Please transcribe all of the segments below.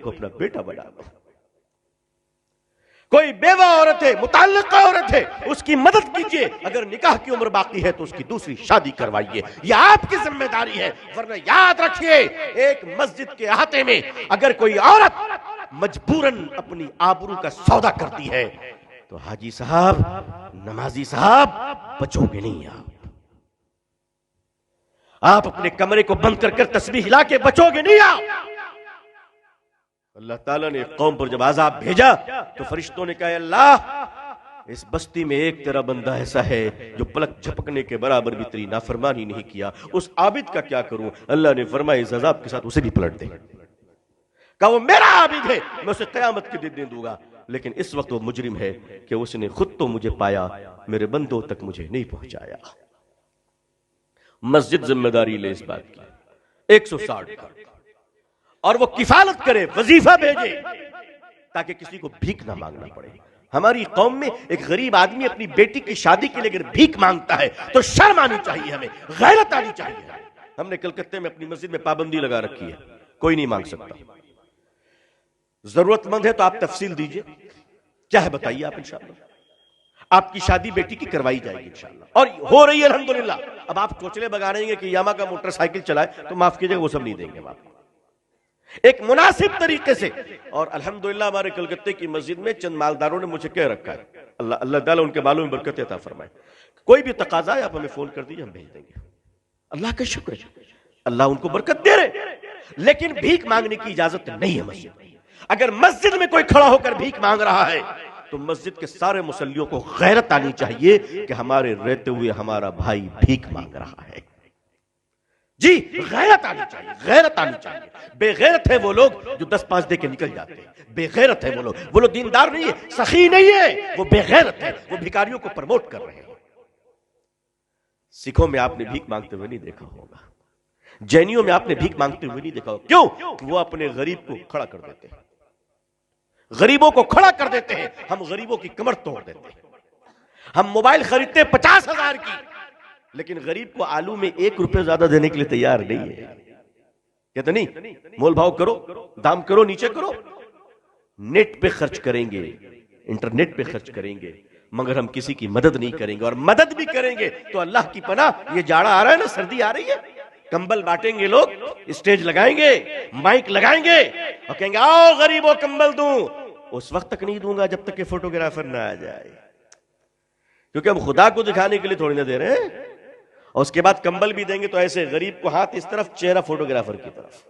کو اپنا بیٹا بنا لو. کوئی بیوہ عورت ہے, متعلقہ عورت ہے, اس کی مدد کیجئے. اگر نکاح کی عمر باقی ہے تو اس کی دوسری شادی کروائیے. یہ آپ کی ذمہ داری ہے. ورنہ یاد رکھیے, ایک مسجد کے احاطے میں اگر کوئی عورت مجبوراً اپنی آبرو کا سودا کرتی ہے تو حاجی صاحب, نمازی صاحب, بچو گے نہیں. آپ اپنے کمرے کو بند کر کر تسبیح ہلا کے بچو گے نہیں. اللہ تعالیٰ نے ایک قوم پر جب عذاب بھیجا تو فرشتوں نے کہا, اللہ اس بستی میں ایک تیرا بندہ ایسا ہے جو پلک جھپکنے کے برابر بھی تیری نافرمانی نہیں کیا, اس عابد کا کیا کروں؟ اللہ نے فرمایا اس عذاب کے ساتھ اسے بھی پلٹ دے. کہا وہ میرا عابد ہے, میں اسے قیامت کے دن دوں گا, لیکن اس وقت وہ مجرم ہے کہ اس نے خود تو مجھے پایا, میرے بندوں تک مجھے نہیں پہنچایا. مسجد ذمہ داری لے اس بات کی, 160 کا, اور وہ کفالت کرے, وظیفہ بھیجے تاکہ کسی کو بھیک نہ مانگنا پڑے. ہماری قوم میں ایک غریب آدمی اپنی بیٹی کی شادی کے لیے اگر بھیک مانگتا ہے تو شرم آنی چاہیے, ہمیں غیرت آنی چاہیے. ہم نے کلکتے میں اپنی مسجد میں پابندی لگا رکھی ہے, کوئی نہیں مانگ سکتا. ضرورت مند ہے تو آپ تفصیل دیجئے, کیا ہے بتائیے آپ, انشاءاللہ آپ کی شادی بیٹی کی کروائی جائے گی انشاءاللہ, اور ہو رہی ہے الحمدللہ. اب آپ چوچلے بگا رہے ہیں کہ یاما کا موٹر سائیکل چلائے تو معاف کیجئے, وہ سب نہیں دیں گے آپ ایک مناسب طریقے سے. اور الحمدللہ ہمارے کلکتے کی مسجد میں چند مالداروں نے مجھے کہہ رکھا ہے, اللہ تعالیٰ ان کے بالوں میں برکت عطا فرمائے, کوئی بھی تقاضا ہے آپ ہمیں فون کر دیجئے, ہم بھیج دیں گے. اللہ کا شکر ہے, اللہ ان کو برکت دے رہے, لیکن بھیک مانگنے کی اجازت نہیں ہے مسجد میں. اگر مسجد میں کوئی کھڑا ہو کر بھیک مانگ رہا ہے تو مسجد کے سارے مصلیوں کو غیرت آنی چاہیے کہ ہمارے رہتے ہوئے ہمارا بھائی بھیک مانگ رہا ہے. جی غیرت آنی چاہیے, غیرت آنی چاہیے. بے غیرت ہے وہ لوگ جو 10-5 دے کے نکل جاتے ہیں, بے غیرت ہے وہ لوگ دیندار نہیں ہے, سخی نہیں ہے, وہ بے غیرت ہے, وہ بھکاریوں کو پروموٹ کر رہے ہیں. سکھوں میں آپ نے بھیک مانگتے ہوئے نہیں دیکھا ہوگا, جینیوں میں آپ نے بھیک مانگتے ہوئے نہیں دیکھا ہوگا. کیوں؟ وہ اپنے غریب کو کھڑا کر دیتے ہیں, غریبوں کو کھڑا کر دیتے ہیں. ہم غریبوں کی کمر توڑ دیتے ہیں. ہم موبائل خریدتے 50,000 کی, لیکن غریب کو آلو میں 1 روپے زیادہ دینے کے لیے تیار نہیں ہے. کہتے نہیں, مول بھاؤ کرو, دام کرو, نیچے کرو. نیٹ پہ خرچ کریں گے, انٹرنیٹ پہ خرچ کریں گے, مگر ہم کسی کی مدد نہیں کریں گے. اور مدد بھی کریں گے تو اللہ کی پناہ, یہ جاڑا آ رہا ہے نا, سردی آ رہی ہے, کمبل بانٹیں گے لوگ, اسٹیج لگائیں گے, مائک لگائیں گے اور کہیں گے آؤ غریبوں کمبل دوں. اس وقت تک نہیں دوں گا جب تک کہ فوٹوگرافر نہ آ جائے, کیونکہ ہم خدا کو دکھانے کے لیے تھوڑی نہ دے رہے ہیں. اور اس کے بعد کمبل بھی دیں گے تو ایسے غریب کو ہاتھ اس طرف, چہرہ فوٹوگرافر کی طرف.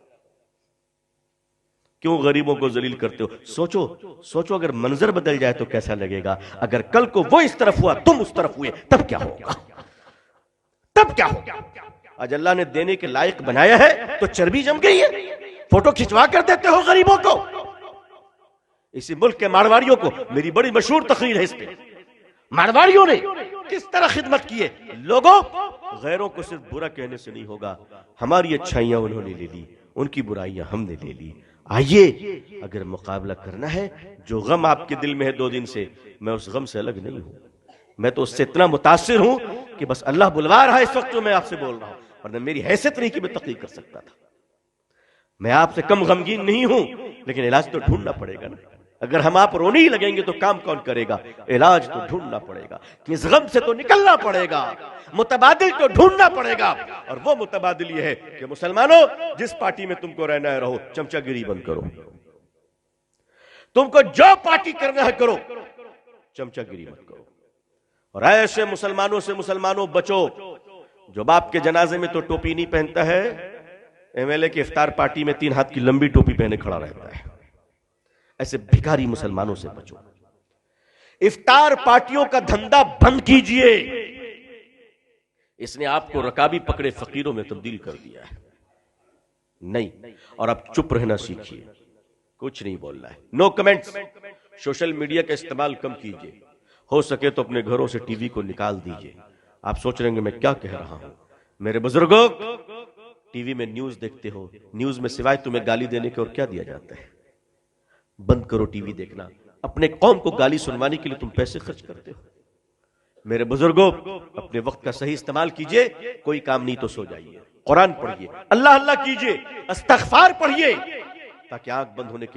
کیوں غریبوں کو ذلیل کرتے ہو؟ سوچو اگر منظر بدل جائے تو کیسا لگے گا. اگر کل کو وہ اس طرف ہوا, تم اس طرف ہوئے, تب کیا ہوگا؟ تب کیا ہوگا؟ آج اللہ نے دینے کے لائق بنایا ہے تو چربی جم گئی ہے, فوٹو کھچوا کر دیتے ہو غریبوں کو. اسی ملک کے مارواڑیوں کو, میری بڑی مشہور تقریر ہے اس پہ, مارواڑیوں نے کس طرح خدمت کی ہے. لوگوں, غیروں کو صرف برا کہنے سے نہیں ہوگا, ہماری اچھائیاں انہوں نے لے لی, ان کی برائیاں ہم نے لے لی. آئیے, اگر مقابلہ کرنا ہے, جو غم آپ کے دل میں ہے 2 دن سے, میں اس غم سے الگ نہیں ہوں. میں تو اس سے اتنا متاثر ہوں کہ بس اللہ بلوا رہا ہے اس وقت جو میں آپ سے بول رہا ہوں, ورنہ میری حیثیت نہیں کہ میں تقریر کر سکتا تھا. میں آپ سے کم غمگین نہیں ہوں, لیکن علاج تو ڈھونڈنا پڑے گا نا. اگر ہم آپ رونے ہی لگیں گے تو کام کون کرے گا؟ علاج تو ڈھونڈنا پڑے گا, اس غم سے تو نکلنا پڑے گا, متبادل تو ڈھونڈنا پڑے گا. اور وہ متبادل یہ ہے کہ مسلمانوں, جس پارٹی میں تم کو رہنا ہے رہو, چمچہ گیری بند کرو. تم کو جو پارٹی کرنا ہے کرو, چمچہ گیری مت کرو. اور ایسے مسلمانوں بچو جو باپ کے جنازے میں تو ٹوپی نہیں پہنتا ہے, ایم ایل اے کی افطار پارٹی میں 3 ہاتھ کی لمبی ٹوپی پہنے کھڑا رہتا ہے. ایسے بھکاری مسلمانوں سے بچو. افطار پارٹیوں کا دھندا بند کیجئے, اس نے آپ کو رکابی پکڑے فقیروں میں تبدیل کر دیا ہے. نہیں, اور اب چپ رہنا سیکھیے, کچھ نہیں بولنا ہے. نو کمنٹس. سوشل میڈیا کا استعمال کم کیجئے, ہو سکے تو اپنے گھروں سے ٹی وی کو نکال دیجئے. آپ سوچ رہے ہیں میں کیا کہہ رہا ہوں. میرے بزرگوں, ٹی وی میں نیوز دیکھتے ہو, نیوز میں سوائے تمہیں گالی دینے کے اور کیا دیا جاتا ہے؟ بند کرو ٹی وی دیکھنا. اپنے قوم کو گالی سنوانے کے لیے تم پیسے خرچ کرتے ہو. میرے بزرگوں, اپنے وقت کا صحیح استعمال کیجئے. کوئی کام نہیں تو سو جائیے, قرآن پڑھیے, اللہ اللہ کیجئے, استغفار پڑھیے, تاکہ آنکھ بند ہونے کے